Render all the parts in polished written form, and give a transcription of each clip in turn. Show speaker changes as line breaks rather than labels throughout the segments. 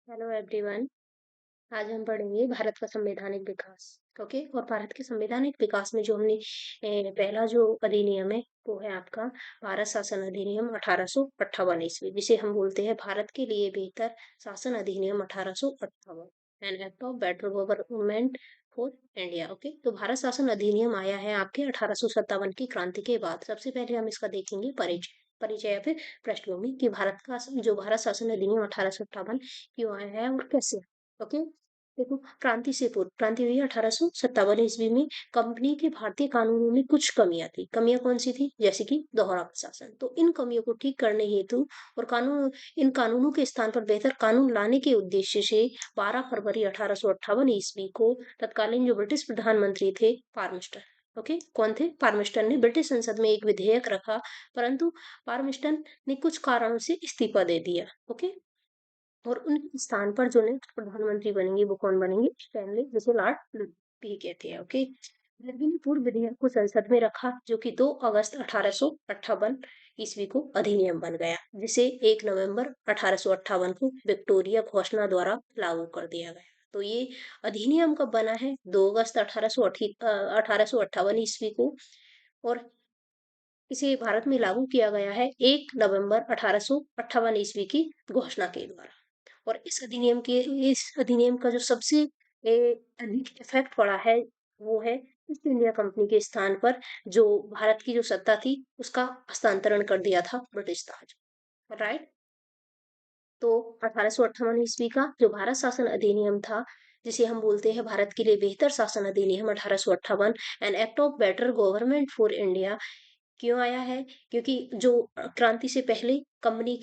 Hello everyone. आज हम पढ़ेंगे भारत का संवैधानिक विकास। ओके, और भारत के संवैधानिक विकास में जो हमने पहला जो अधिनियम है वो है आपका भारत शासन अधिनियम 1858 ईस्वी, जिसे हम बोलते हैं भारत के लिए बेहतर शासन अधिनियम 1858, an act of better government for India. Okay, तो भारत शासन अधिनियम आया है आपके 1857 की क्रांति के बाद। सबसे पहले हम इसका देखेंगे परिचय परिचय या फिर पृष्ठभूमि कि भारत का जो भारत शासन अधिनियम 1858 क्यों आया है और कैसे। ओके, देखो, क्रांति से पूर्व क्रांति हुई 1857 ईस्वी में। कंपनी के भारतीय कानूनों में कुछ कमियां थी। कमियां कौन सी थी? जैसे कि दोहरा प्रशासन। तो इन कमियों को ठीक करने हेतु और कानून इन कानूनों के स्थान पर बेहतर कानून लाने के उद्देश्य से 12 फरवरी 1858 ईस्वी को तत्कालीन जो ब्रिटिश प्रधानमंत्री थे पारमिस्टर, ओके, कौन थे? पारमिस्टर ने ब्रिटिश संसद में एक विधेयक रखा, परंतु पारमिस्टर ने कुछ कारणों से इस्तीफा दे दिया। ओके, और उनके स्थान पर जो नेक्स्ट प्रधानमंत्री बनेंगे वो कौन बनेंगे? स्टैनली, जिसे लॉर्ड भी कहते हैं। ओके, लेकिन ने पूर्व विधेयक को संसद में रखा जो कि 2 अगस्त 1858 ईस्वी को अधिनियम बन गया, जिसे 1 नवंबर 1858 को विक्टोरिया घोषणा द्वारा लागू कर दिया गया। तो ये अधिनियम कब बना है? 2 अगस्त 1858 ईस्वी को, और इसे भारत में लागू किया गया है 1 नवंबर 1858 ईस्वी की घोषणा के द्वारा। और इस अधिनियम का जो सबसे अधिक इफेक्ट पड़ा है वो है ईस्ट इंडिया कंपनी के स्थान पर जो भारत की जो सत्ता थी उसका हस्तांतरण कर दिया था ब्रिटिश ताज। राइट, तो 1858 ईस्वी का जो भारत शासन अधिनियम था, जिसे हम बोलते हैं भारत के लिए बेहतर शासन अधिनियम 1858, an act of better government for India, क्यों आया है? क्योंकि जो क्रांति से पहले कंपनी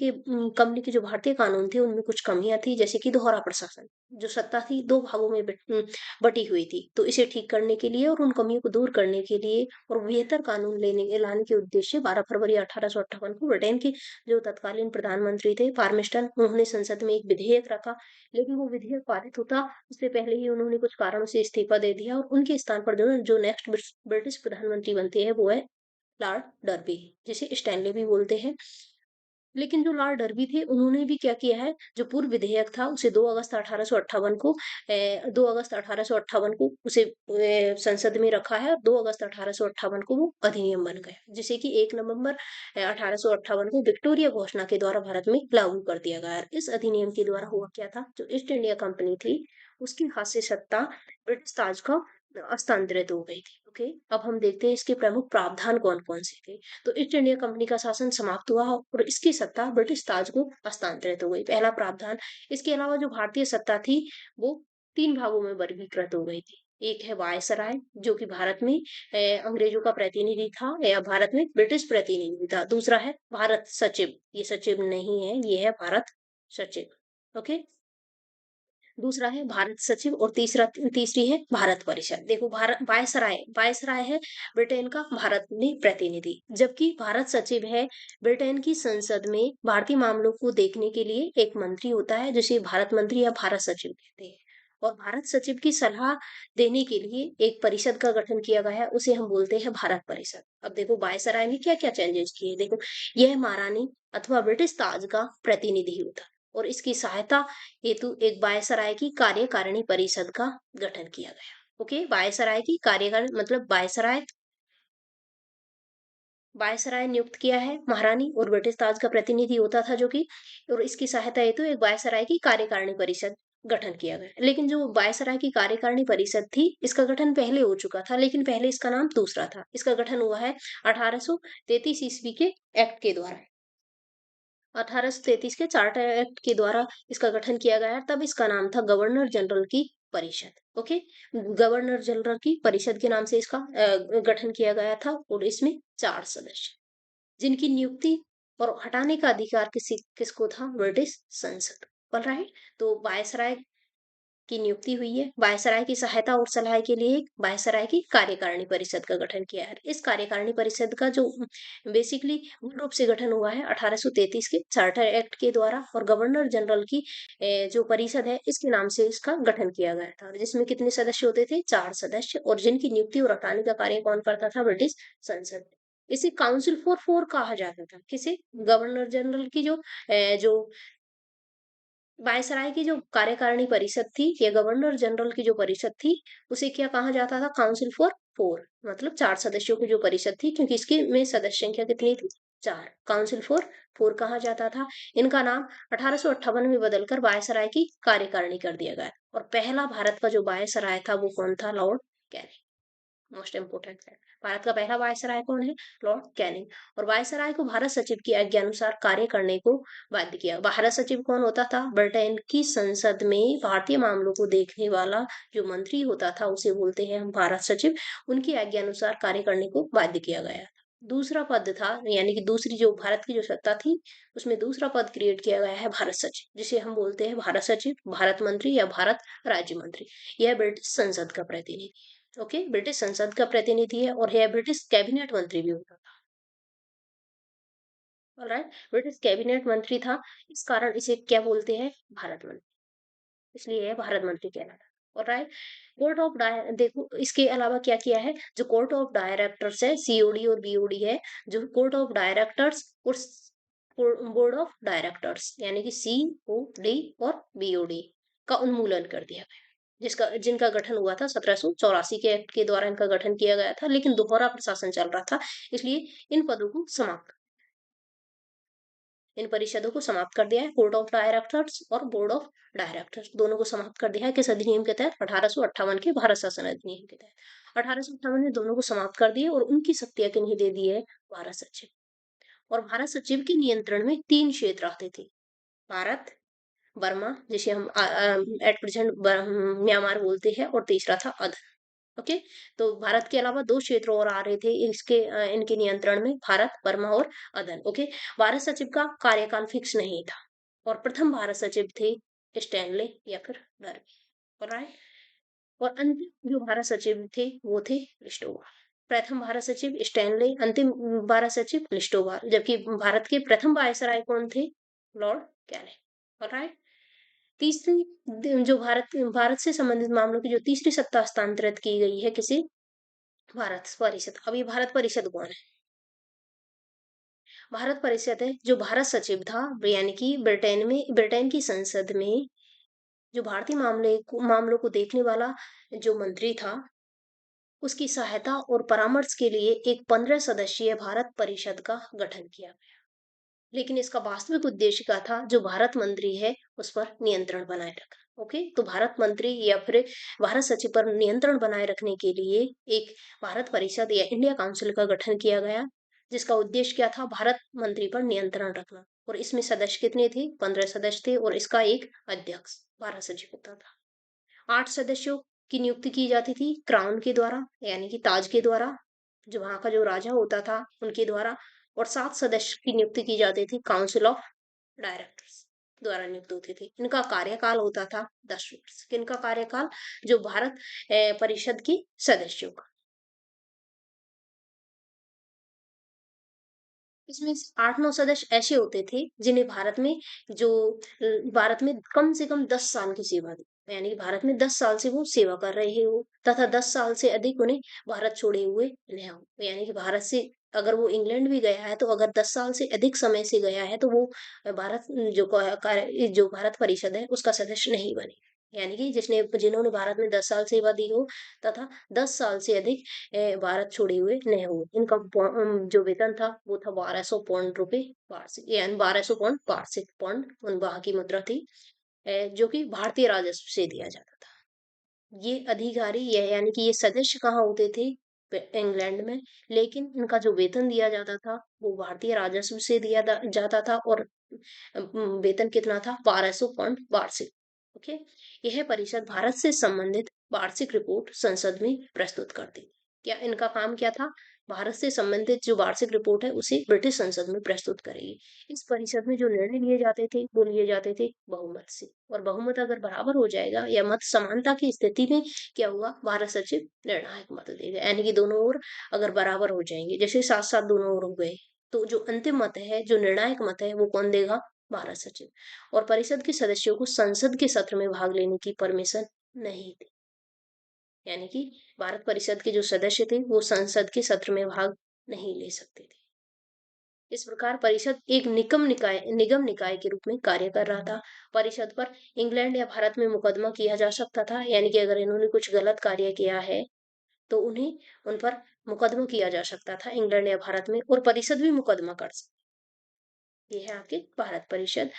के जो भारतीय कानून थे उनमें कुछ कमियां थी, जैसे कि दोहरा प्रशासन। जो सत्ता थी दो भागों में बटी हुई थी, तो इसे ठीक करने के लिए और उन कमियों को दूर करने के लिए और बेहतर कानून लाने के उद्देश्य 12 फरवरी 1858 को ब्रिटेन के जो तत्कालीन प्रधानमंत्री थे पारमिस्टन, उन्होंने संसद में एक विधेयक रखा। लेकिन वो विधेयक पारित होता उससे पहले ही उन्होंने कुछ कारणों से इस्तीफा दे दिया, और उनके स्थान पर जो नेक्स्ट ब्रिटिश प्रधानमंत्री बनते हैं वो है लॉर्ड डर्बी, जिसे स्टैनली भी बोलते हैं। लेकिन जो लॉर्ड डर्बी थे उन्होंने भी क्या किया है, जो पूर्व विधेयक था उसे 2 अगस्त 1858 को 2 अगस्त 1858 को उसे संसद में रखा है, और 2 अगस्त 1858 को वो अधिनियम बन गया, जिसे कि 1 नवंबर 1858 को विक्टोरिया घोषणा के द्वारा भारत में लागू कर दिया गया। इस अधिनियम के द्वारा हुआ क्या था, जो ईस्ट इंडिया कंपनी थी उसके हाथ से सत्ता ब्रिटिश ताज का हस्तांतरित हो गई थी। ओके, अब हम देखते हैं इसके प्रमुख प्रावधान कौन कौन से थे। तो ईस्ट इंडिया कंपनी का शासन समाप्त हुआ और इसकी सत्ता ब्रिटिश ताज को हस्तांतरित हो गई, पहला प्रावधान। इसके अलावा जो भारतीय सत्ता थी वो 3 भागों में वर्गीकृत हो गई थी। एक है वायसराय, जो कि भारत में अंग्रेजों का प्रतिनिधि था या भारत में ब्रिटिश प्रतिनिधि था। दूसरा है भारत सचिव, ये सचिव नहीं है, ये है भारत सचिव। ओके, दूसरा है भारत सचिव, और तीसरी है भारत परिषद। देखो, भारत वायसराय वायसराय है ब्रिटेन का भारत में प्रतिनिधि, जबकि भारत सचिव है ब्रिटेन की संसद में भारतीय मामलों को देखने के लिए एक मंत्री होता है, जिसे भारत मंत्री या भारत सचिव कहते हैं। और भारत सचिव की सलाह देने के लिए एक परिषद का गठन किया गया है, उसे हम बोलते हैं भारत परिषद। अब देखो वायसराय ने क्या क्या चेंजेस किए। देखो, यह महारानी अथवा ब्रिटिश ताज का प्रतिनिधि होता है, और इसकी सहायता हेतु एक वायसराय की कार्यकारिणी परिषद का गठन किया गया। ओके, वायसराय की कार्यकारिणी मतलब वायसराय नियुक्त किया है महारानी, और ब्रिटिश ताज का प्रतिनिधि होता था जो कि, और इसकी सहायता हेतु एक वायसराय की कार्यकारिणी परिषद गठन किया गया। लेकिन जो वायसराय की कार्यकारिणी परिषद थी इसका गठन पहले हो चुका था, लेकिन पहले इसका नाम दूसरा था। इसका गठन हुआ है 1833 ईस्वी के एक्ट के द्वारा। 1833 के चार्टर एक्ट के द्वारा इसका गठन किया गया। तब इसका नाम था गवर्नर जनरल की परिषद। ओके, गवर्नर जनरल की परिषद के नाम से इसका गठन किया गया था, और इसमें 4 सदस्य, जिनकी नियुक्ति और हटाने का अधिकार किसको था? ब्रिटिश संसद। राइट, तो वायसराय की नियुक्ति हुई है। वायसराय की सहायता और सलाह के लिए वायसराय की कार्यकारिणी परिषद का गठन किया है। इस कार्यकारिणी परिषद का जो बेसिकली मूल रूप से गठन हुआ है 1833 के चार्टर एक्ट के द्वारा, और गवर्नर जनरल की जो परिषद है इसके नाम से इसका गठन किया गया था, जिसमें कितने सदस्य होते थे? 4 सदस्य, और जिनकी नियुक्ति और हटाने का कार्य कौन करता था? ब्रिटिश संसद। इसे काउंसिल फॉर फोर कहा जाता था। किसे? गवर्नर जनरल की जो वायसराय की जो कार्यकारिणी परिषद थी या गवर्नर जनरल की जो परिषद थी, उसे क्या कहा जाता था? काउंसिल फॉर 4, मतलब 4 सदस्यों की जो परिषद थी, क्योंकि इसकी में सदस्य संख्या कितनी थी? 4। काउंसिल फॉर 4 कहा जाता था। इनका नाम 1858 में बदलकर वायसराय की कार्यकारिणी कर दिया गया और पहला भारत का जो वायसराय था वो कौन था? Lord Canning. मोस्ट इम्पोर्टेंट है। भारत का पहला वायसराय कौन है? Lord Canning. और वायसराय को भारत सचिव की आज्ञा अनुसार कार्य करने को बाध्य किया। भारत सचिव कौन होता था? ब्रिटेन की संसद में भारतीय मामलों को देखने वाला जो मंत्री होता था उसे बोलते हैं हम भारत सचिव। उनकी आज्ञा अनुसार कार्य करने को बाध्य किया गया। दूसरा पद था, यानी कि दूसरी जो भारत की जो सत्ता थी उसमें दूसरा पद क्रिएट किया गया है भारत सचिव, जिसे हम बोलते हैं भारत सचिव, भारत मंत्री या भारत राज्य मंत्री। यह ब्रिटिश संसद का प्रतिनिधि, ओके, ब्रिटिश संसद का प्रतिनिधि है और यह ब्रिटिश कैबिनेट मंत्री भी होता था। ऑलराइट, ब्रिटिश कैबिनेट मंत्री था, इस कारण इसे क्या बोलते हैं? भारत मंत्री, इसलिए यह भारत मंत्री कहलाता। ऑलराइट, कोर्ट ऑफ देखो इसके अलावा क्या किया है? जो कोर्ट ऑफ डायरेक्टर्स है, सीओडी और बीओडी है, जो कोर्ट ऑफ डायरेक्टर्स और बोर्ड ऑफ डायरेक्टर्स यानी कि सीओडी और बीओडी का उन्मूलन कर दिया गया, जिसका जिनका गठन हुआ था 1784 के एक्ट के द्वारा इनका गठन किया गया था, लेकिन दोहरा प्रशासन चल रहा था, इसलिए इन पदों को समाप्त, इन परिषदों को समाप्त कर दिया है। कोर्ट ऑफ डायरेक्टर्स और बोर्ड ऑफ डायरेक्टर्स दोनों को समाप्त कर दिया है किस अधिनियम के तहत? 1858 के भारत शासन अधिनियम के तहत 1858 में दोनों को समाप्त कर दिए और उनकी शक्तियां किन्हें दे दी है? भारत सचिव। और भारत सचिव के नियंत्रण में 3 क्षेत्र आते थे। भारत, बर्मा जिसे हम एट प्रेजेंट म्यांमार बोलते हैं, और तीसरा था अदर। ओके, तो भारत के अलावा 2 क्षेत्र और आ रहे थे इसके इनके नियंत्रण में, भारत, बर्मा और अदन। ओके, भारत सचिव का कार्यकाल फिक्स नहीं था और प्रथम भारत सचिव थे स्टैनले या फिर डर्बी। ऑलराइट, और अंतिम जो भारत सचिव थे वो थे लिस्टोवार। प्रथम भारत सचिव स्टैनले, अंतिम भारत सचिव लिस्टोवार, जबकि भारत के प्रथम वायसराय कौन थे? Lord Canning. ऑलराइट, तीसरी जो भारत से संबंधित मामलों की जो तीसरी सत्ता हस्तांतरित की गई है किसे? भारत परिषद। अब ये भारत परिषद कौन है? भारत परिषद है जो भारत सचिव था, यानी कि ब्रिटेन की संसद में जो भारतीय मामलों को देखने वाला जो मंत्री था, उसकी सहायता और परामर्श के लिए एक 15 सदस्यीय भारत परिषद का गठन किया गया। लेकिन इसका वास्तविक उद्देश्य क्या था? जो भारत मंत्री है उस पर नियंत्रण बनाए रखना। ओके, तो भारत मंत्री या फिर भारत सचिव पर नियंत्रण बनाए रखने के लिए एक भारत परिषद या इंडिया काउंसिल का गठन किया गया, जिसका उद्देश्य क्या था? भारत मंत्री पर नियंत्रण रखना। और इसमें सदस्य कितने थे? 15 सदस्य थे और इसका एक अध्यक्ष भारत सचिव होता था। 8 सदस्यों की नियुक्ति की जाती थी क्राउन के द्वारा, यानी कि ताज के द्वारा, जो वहाँ का जो राजा होता था उनके द्वारा। और 7 सदस्य की नियुक्ति की जाती थी काउंसिल ऑफ डायरेक्टर्स द्वारा नियुक्त होते थे। इनका कार्यकाल होता था 10 वर्ष। किनका कार्यकाल? जो भारत परिषद के सदस्यों का। इसमें से 8-9 सदस्य ऐसे होते थे जिन्हें भारत में कम से कम 10 साल की सेवा दी, यानी कि भारत में 10 साल से वो सेवा कर रहे हो, तथा 10 साल से अधिक उन्हें भारत छोड़े हुए न हो, यानी कि भारत से अगर वो इंग्लैंड भी गया है तो अगर 10 साल से अधिक समय से गया है तो वो भारत जो भारत परिषद है उसका सदस्य नहीं बने, यानी कि जिन्होंने भारत में 10 साल सेवा दी हो तथा 10 साल से अधिक भारत छोड़े हुए नहीं हुए। इनका जो वेतन था वो था 1200 रुपए वार्षिक, यानी 1200 वार्षिक पौंड उन वहां की मुद्रा थी, जो कि भारतीय राजस्व से दिया जाता था। ये अधिकारी ये यानी कि ये सदस्य कहाँ होते थे? इंग्लैंड में। लेकिन इनका जो वेतन दिया जाता था वो भारतीय राजस्व से जाता था और वेतन कितना था? 1200 पाउंड वार्षिक। ओके, यह परिषद भारत से संबंधित वार्षिक रिपोर्ट संसद में प्रस्तुत करती थी। क्या इनका काम क्या था? भारत से संबंधित जो वार्षिक रिपोर्ट है उसे ब्रिटिश संसद में प्रस्तुत करेगी। इस परिषद में जो निर्णय लिए जाते थे वो लिए जाते थे बहुमत से, और बहुमत अगर बराबर हो जाएगा या मत समानता की स्थिति में क्या हुआ? भारत सचिव निर्णायक मत देगा, यानी कि दोनों ओर अगर बराबर हो जाएंगे, जैसे साथ साथ दोनों ओर हो गए, तो जो अंतिम मत है, जो निर्णायक मत है, वो कौन देगा? भारत सचिव। और परिषद के सदस्यों को संसद के सत्र में भाग लेने की परमिशन नहीं थी, यानी कि भारत परिषद के जो सदस्य थे वो संसद के सत्र में भाग नहीं ले सकते थे। इस प्रकार परिषद एक निगम निकाय के रूप में कार्य कर रहा था। परिषद पर इंग्लैंड या भारत में मुकदमा किया जा सकता था, यानी कि अगर इन्होंने कुछ गलत कार्य किया है तो उन्हें उन पर मुकदमा किया जा सकता था इंग्लैंड या भारत में, और परिषद भी मुकदमा कर सकती। ये है आपकी भारत परिषद।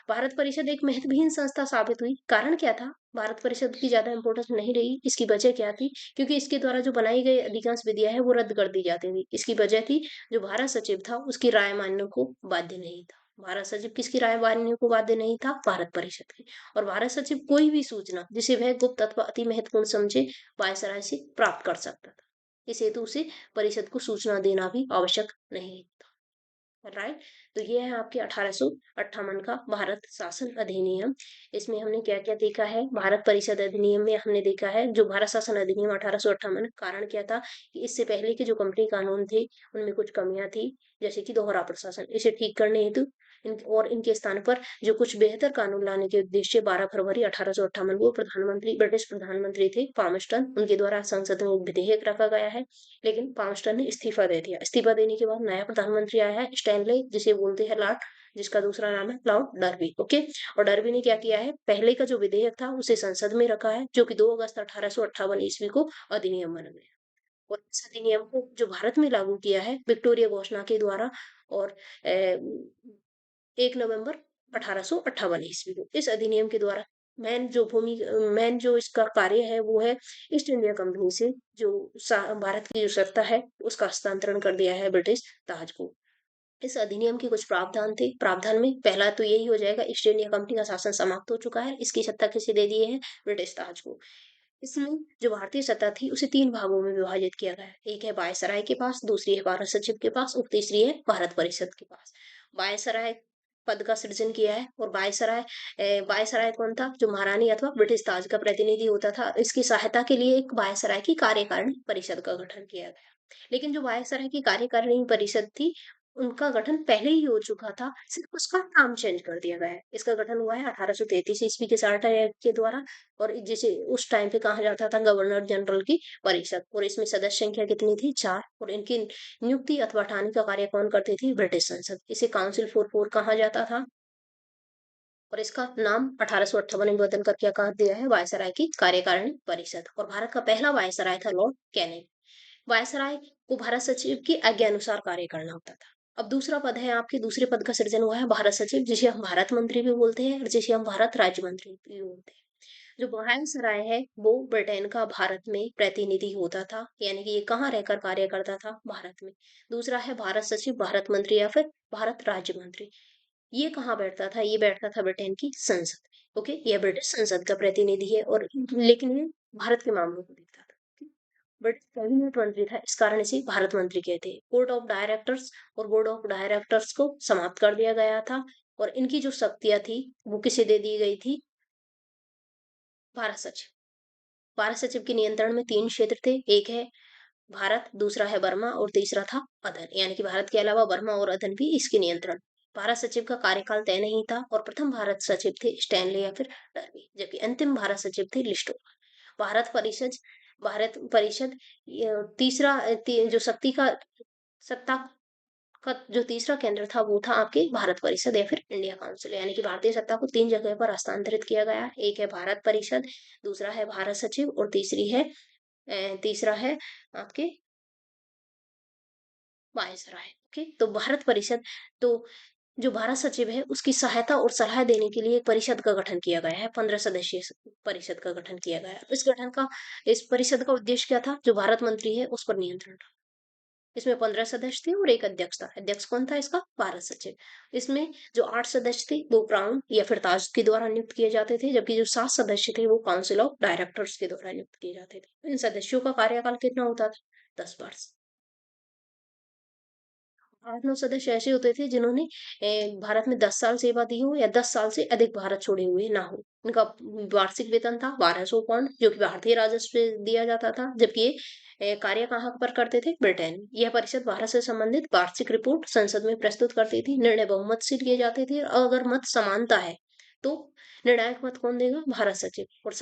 भारत परिषद एक महत्वहीन संस्था साबित हुई। कारण क्या था? भारत परिषद की ज़्यादा इम्पोर्टेंस नहीं रही। इसकी वजह क्या थी? क्योंकि इसके द्वारा जो बनाई गई अधिकांश विधियाँ हैं, वो रद्द कर दी जाती थी। इसकी वजह थी, जो भारत सचिव था, उसकी राय मानने को बाध्य नहीं था। भारत सचिव किसकी राय मानने को बाध्य नहीं था? भारत परिषद की। और भारत सचिव कोई भी सूचना, जिसे वह गुप्त अथवा अति महत्वपूर्ण समझे, वायसराय से प्राप्त कर सकता था। इस हेतु से परिषद को सूचना देना भी आवश्यक नहीं था। राइट। तो ये है आपके 1858 का भारत शासन अधिनियम। इसमें हमने क्या क्या देखा है? भारत परिषद अधिनियम में हमने देखा है, जो भारत शासन अधिनियम 1858, कारण क्या था कि इससे पहले के जो कंपनी कानून थे, उनमें कुछ कमियां थी, जैसे कि दोहरा प्रशासन। इसे ठीक करने हेतु और इनके स्थान पर जो कुछ बेहतर कानून लाने के उद्देश्य 12 फरवरी 1858 को प्रधानमंत्री, ब्रिटिश प्रधानमंत्री थे पामस्टन, उनके द्वारा संसद में एक विधेयक रखा गया है। लेकिन पामस्टन ने इस्तीफा दे दिया। इस्तीफा देने के बाद नया प्रधानमंत्री आया है, स्टैनले, जिसे बोलते हैं लॉर्ड, जिसका दूसरा नाम है लॉर्ड डर्बी। ओके। और डर्बी ने क्या किया है? पहले का जो विधेयक था उसे संसद में रखा है, जो कि 2 अगस्त 1858 ईस्वी को अधिनियम बन गया। और इस अधिनियम को जो भारत में लागू किया है विक्टोरिया घोषणा के द्वारा, और 1 नवंबर 1858 ईस्वी को इस अधिनियम के द्वारा मेन जो इसका कार्य है, वो है ईस्ट इंडिया कंपनी से जो भारत की जो सत्ता है उसका हस्तांतरण कर दिया है ब्रिटिश ताज को। इस अधिनियम के कुछ प्रावधान थे। प्रावधान में पहला तो यही हो जाएगा, ईस्ट इंडिया कंपनी का शासन समाप्त हो चुका है, इसकी सत्ता किसे दे दी है? ब्रिटिश ताज को। इसमें जो भारतीय सत्ता थी उसे 3 भागों में विभाजित किया गया है। एक है वायसराय के पास, दूसरी है भारत सचिव के पास, और तीसरी है भारत परिषद के पास। वायसराय पद का सृजन किया है, और वायसराय कौन था? जो महारानी अथवा ब्रिटिश ताज का प्रतिनिधि होता था। इसकी सहायता के लिए एक वायसराय की कार्यकारिणी परिषद का गठन किया गया। लेकिन जो वायसराय की कार्यकारिणी परिषद थी, उनका गठन पहले ही हो चुका था, सिर्फ उसका नाम चेंज कर दिया गया है। इसका गठन हुआ है 1833 ईस्वी के चार्टर एक्ट के द्वारा, और जिसे उस टाइम पे कहा जाता था गवर्नर जनरल की परिषद। और इसमें सदस्य संख्या कितनी थी? 4। और इनकी नियुक्ति अथवा हटाने का कार्य कौन करती थी? ब्रिटिश संसद। इसे काउंसिल फॉर फोर कहा जाता था, और इसका नाम 1858 में बदल कर क्या कर दिया है? वायसराय की कार्यकारिणी परिषद। और भारत का पहला वायसराय था लॉर्ड कैनिंग। वायसराय को भारत सचिव की आज्ञा अनुसार कार्य करना होता था। अब दूसरा पद है आपके, दूसरे पद का सृजन हुआ है भारत सचिव, जिसे हम भारत मंत्री भी बोलते हैं, और जिसे हम भारत राज्य मंत्री भी बोलते हैं। जो वायसराय है वो ब्रिटेन का भारत में प्रतिनिधि होता था, यानी कि ये कहाँ रहकर कार्य करता था? भारत में। दूसरा है भारत सचिव, भारत मंत्री, या फिर भारत राज्य मंत्री। ये कहाँ बैठता था? ये बैठता था ब्रिटेन की संसद में। ओके, ये ब्रिटिश संसद का प्रतिनिधि है, और लेकिन ये भारत के मामलों को देखता था। ब्रिटिश कैबिनेट मंत्री था, इस कारण इसे भारत मंत्री कहते हैं। कोर्ट ऑफ डायरेक्टर्स और बोर्ड ऑफ डायरेक्टर्स को समाप्त कर दिया गया था, और इनकी जो शक्तियां थी वो किसे दे दी गई थी? भारत सचिव। भारत सचिव के नियंत्रण में 3 क्षेत्र थे। एक है भारत, दूसरा है बर्मा, और तीसरा था अदन, यानी कि भारत के अलावा बर्मा और अदन भी इसके नियंत्रण। भारत सचिव का कार्यकाल तय नहीं था, और प्रथम भारत सचिव थे स्टैनले या फिर डर्बी, जबकि अंतिम भारत सचिव थे लिस्टो। भारत परिषद तीसरा जो शक्ति का सत्ता का जो तीसरा केंद्र था, वो था आपके भारत परिषद या फिर इंडिया काउंसिल, यानी कि भारतीय सत्ता को 3 जगह पर हस्तांतरित किया गया। एक है भारत परिषद, दूसरा है भारत सचिव, और तीसरा है आपके वायसराय। ओके। तो भारत परिषद, तो जो भारत सचिव है उसकी सहायता और सलाह देने के लिए एक परिषद का गठन किया गया है, 15 सदस्यीय परिषद का गठन किया गया है। इस परिषद का उद्देश्य क्या था? जो भारत मंत्री है उस पर नियंत्रण। इसमें 15 सदस्य थे और एक अध्यक्ष था। अध्यक्ष कौन था इसका? भारत सचिव। इसमें जो 8 सदस्य थे वो क्राउन या फिर ताज के द्वारा नियुक्त किए जाते थे, जबकि जो 7 सदस्य थे वो काउंसिल ऑफ डायरेक्टर्स के द्वारा नियुक्त किए जाते थे। इन सदस्यों का कार्यकाल कितना होता था? 10 वर्ष। 8-9 सदस्य ऐसे होते थे जिन्होंने भारत में 10 साल सेवा दी हो, या 10 साल से अधिक भारत छोड़े हुए ना हो। उनका वार्षिक वेतन था 1200 पाउंड, जो कि भारतीय राजस्व से दिया जाता था, जबकि ये कार्य कहाँ पर करते थे? ब्रिटेन में। यह परिषद भारत से संबंधित वार्षिक रिपोर्ट संसद में प्रस्तुत करती थी। निर्णय बहुमत से लिए जाते थे, और अगर मत समानता है तो निर्णायक मत कौन देगा? भारत सचिव। और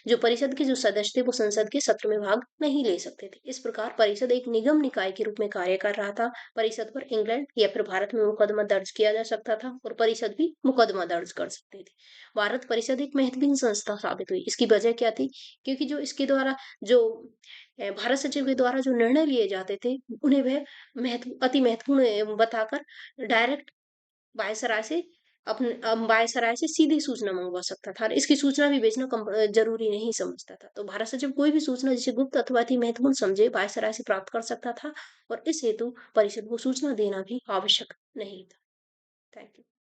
जो परिषद के जो सदस्य थे वो संसद के सत्र में भाग नहीं ले सकते थे। इस प्रकार परिषद एक निगम निकाय के रूप में कार्य कर रहा था। परिषद पर इंग्लैंड या फिर भारत में मुकदमा दर्ज किया जा सकता था और परिषद भी मुकदमा दर्ज कर सकती थी। भारत परिषद एक महत्वहीन संस्था साबित हुई। इसकी वजह क्या थी? क्योंकि जो इसके द्वारा जो भारत सचिव के द्वारा जो निर्णय लिए जाते थे, उन्हें वह अति महत्वपूर्ण बताकर डायरेक्ट वायसराय से वायसराय से सीधी सूचना मंगवा सकता था और इसकी सूचना भी भेजना जरूरी नहीं समझता था। तो भारत सचिव कोई भी सूचना जिसे गुप्त अथवा अति महत्वपूर्ण समझे वायसराय से प्राप्त कर सकता था और इस हेतु परिषद को सूचना देना भी आवश्यक नहीं था। Thank you.